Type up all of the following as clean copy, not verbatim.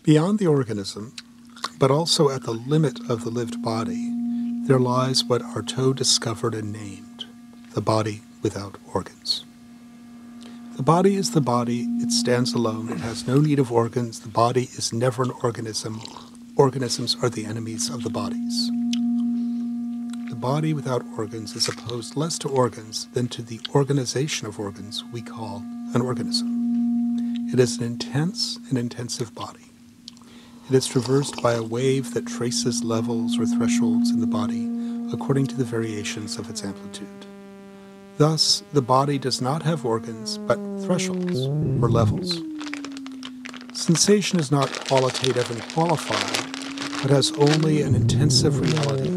Beyond the organism, but also at the limit of the lived body, there lies what Artaud discovered and named, the body without organs. The body is the body, it stands alone, it has no need of organs, the body is never an organism. Organisms are the enemies of the bodies. The body without organs is opposed less to organs than to the organization of organs we call an organism. It is an intense and intensive body. It is traversed by a wave that traces levels or thresholds in the body according to the variations of its amplitude. Thus, the body does not have organs, but thresholds, or levels. Sensation is not qualitative and qualified, but has only an intensive reality,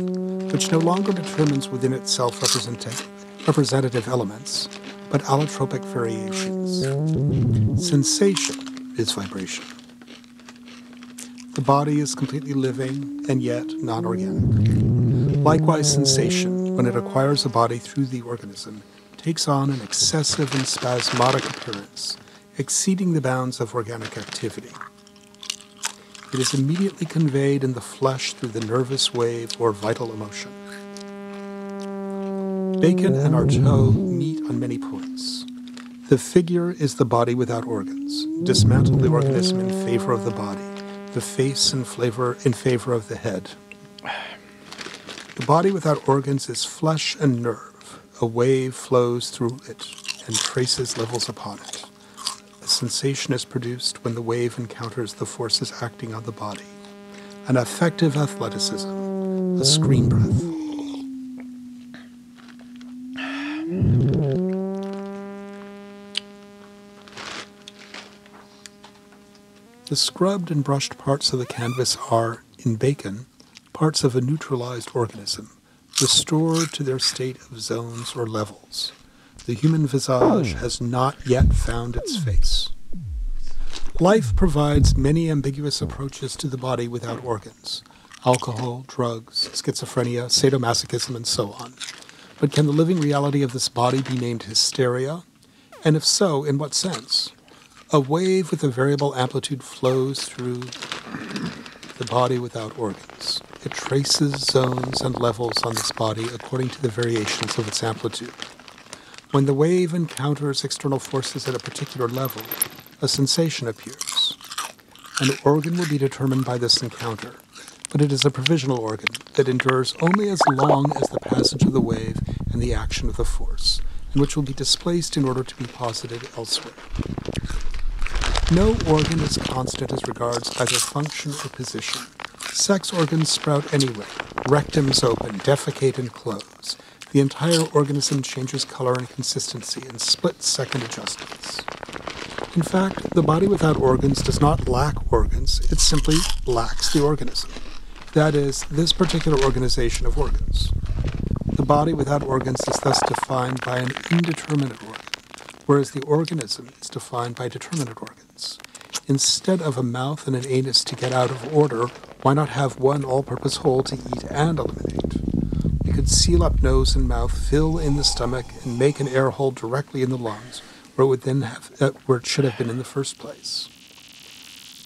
which no longer determines within itself representative elements, but allotropic variations. Sensation is vibration. The body is completely living and yet non-organic. Likewise, sensation, when it acquires a body through the organism, takes on an excessive and spasmodic appearance, exceeding the bounds of organic activity. It is immediately conveyed in the flesh through the nervous wave or vital emotion. Bacon and Artaud meet on many points. The figure is the body without organs. Dismantle the organism in favor of the body, the face in favor of the head. The body without organs is flesh and nerve. A wave flows through it and traces levels upon it. A sensation is produced when the wave encounters the forces acting on the body. An affective athleticism, a scream breath. The scrubbed and brushed parts of the canvas are, in Bacon, parts of a neutralized organism, restored to their state of zones or levels. The human visage has not yet found its face. Life provides many ambiguous approaches to the body without organs: alcohol, drugs, schizophrenia, sadomasochism, and so on. But can the living reality of this body be named hysteria? And if so, in what sense? A wave with a variable amplitude flows through the body without organs. It traces zones and levels on this body according to the variations of its amplitude. When the wave encounters external forces at a particular level, a sensation appears. An organ will be determined by this encounter, but it is a provisional organ that endures only as long as the passage of the wave and the action of the force, and which will be displaced in order to be posited elsewhere. No organ is constant as regards either function or position. Sex organs sprout anyway, rectums open, defecate and close. The entire organism changes color and consistency in split-second adjustments. In fact, the body without organs does not lack organs, it simply lacks the organism. That is, this particular organization of organs. The body without organs is thus defined by an indeterminate organ, whereas the organism is defined by determinate organs. Instead of a mouth and an anus to get out of order, why not have one all-purpose hole to eat and eliminate? We could seal up nose and mouth, fill in the stomach, and make an air hole directly in the lungs, where it would then where it should have been in the first place.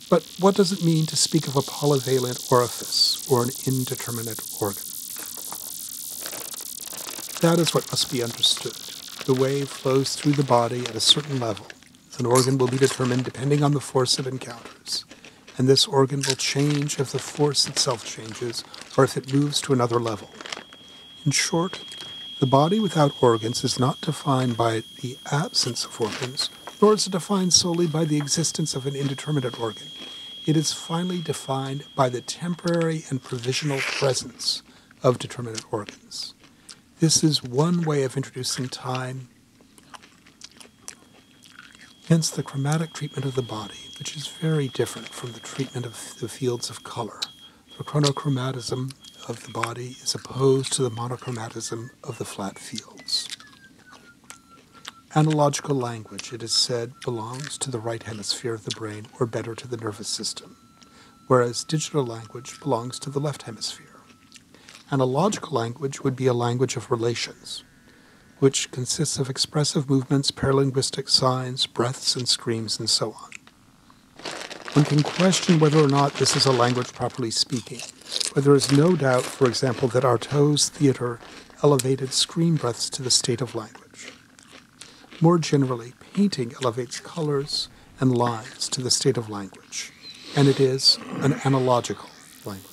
But what does it mean to speak of a polyvalent orifice or an indeterminate organ? That is what must be understood. The wave flows through the body at a certain level. An organ will be determined depending on the force it encounters, and this organ will change if the force itself changes or if it moves to another level. In short, the body without organs is not defined by the absence of organs, nor is it defined solely by the existence of an indeterminate organ. It is finally defined by the temporary and provisional presence of determinate organs. This is one way of introducing time. Hence the chromatic treatment of the body, which is very different from the treatment of the fields of color. The chronochromatism of the body is opposed to the monochromatism of the flat fields. Analogical language, it is said, belongs to the right hemisphere of the brain, or better to the nervous system, whereas digital language belongs to the left hemisphere. Analogical language would be a language of relations, which consists of expressive movements, paralinguistic signs, breaths and screams, and so on. One can question whether or not this is a language properly speaking, but there is no doubt, for example, that Artaud's theater elevated screen breaths to the state of language. More generally, painting elevates colors and lines to the state of language, and it is an analogical language.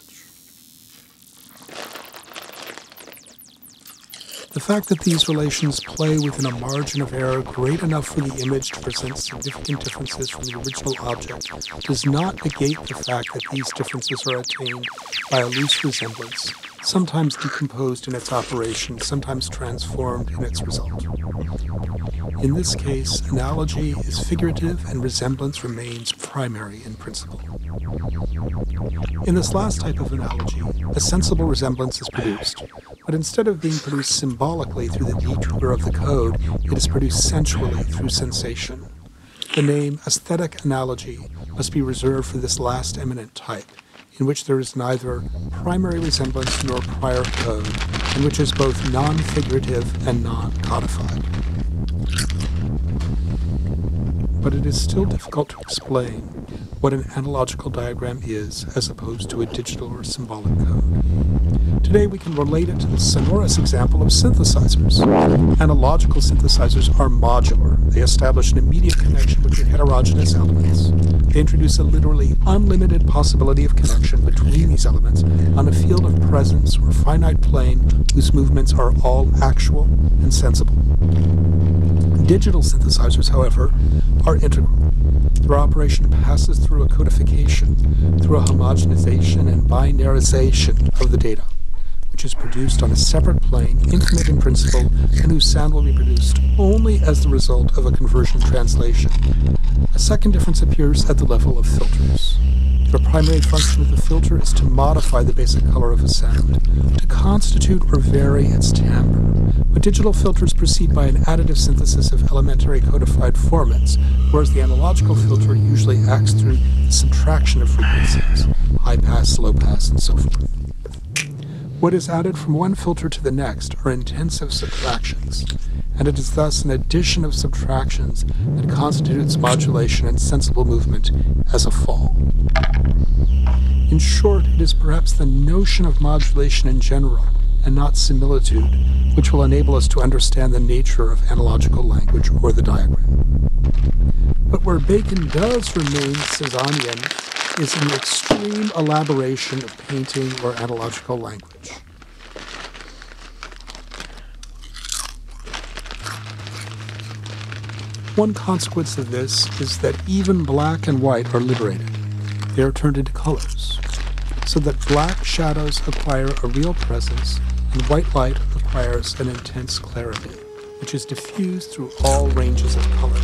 The fact that these relations play within a margin of error great enough for the image to present significant differences from the original object does not negate the fact that these differences are attained by a loose resemblance, sometimes decomposed in its operation, sometimes transformed in its result. In this case, analogy is figurative and resemblance remains primary in principle. In this last type of analogy, a sensible resemblance is produced, but instead of being produced symbolically through the detour of the code, it is produced sensually through sensation. The name aesthetic analogy must be reserved for this last eminent type, in which there is neither primary resemblance nor prior code, and which is both non-figurative and non-codified. But it is still difficult to explain what an analogical diagram is as opposed to a digital or symbolic code. Today we can relate it to the sonorous example of synthesizers. Analogical synthesizers are modular. They establish an immediate connection between heterogeneous elements. They introduce a literally unlimited possibility of connection between these elements on a field of presence or finite plane whose movements are all actual and sensible. Digital synthesizers, however, are integral. Their operation passes through a codification, through a homogenization and binarization of the data, which is produced on a separate plane, infinite in principle, and whose sound will be produced only as the result of a conversion translation. A second difference appears at the level of filters. The primary function of the filter is to modify the basic color of a sound, to constitute or vary its timbre. But digital filters proceed by an additive synthesis of elementary codified formats, whereas the analogical filter usually acts through the subtraction of frequencies, high pass, low pass, and so forth. What is added from one filter to the next are intensive subtractions, and it is thus an addition of subtractions that constitutes modulation and sensible movement as a fall. In short, it is perhaps the notion of modulation in general, and not similitude, which will enable us to understand the nature of analogical language or the diagram. But where Bacon does remain Cézannian is in the extreme elaboration of painting or analogical language. One consequence of this is that even black and white are liberated. They are turned into colors, so that black shadows acquire a real presence and white light acquires an intense clarity, which is diffused through all ranges of color.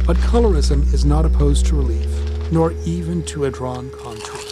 But colorism is not opposed to relief, nor even to a drawn contour.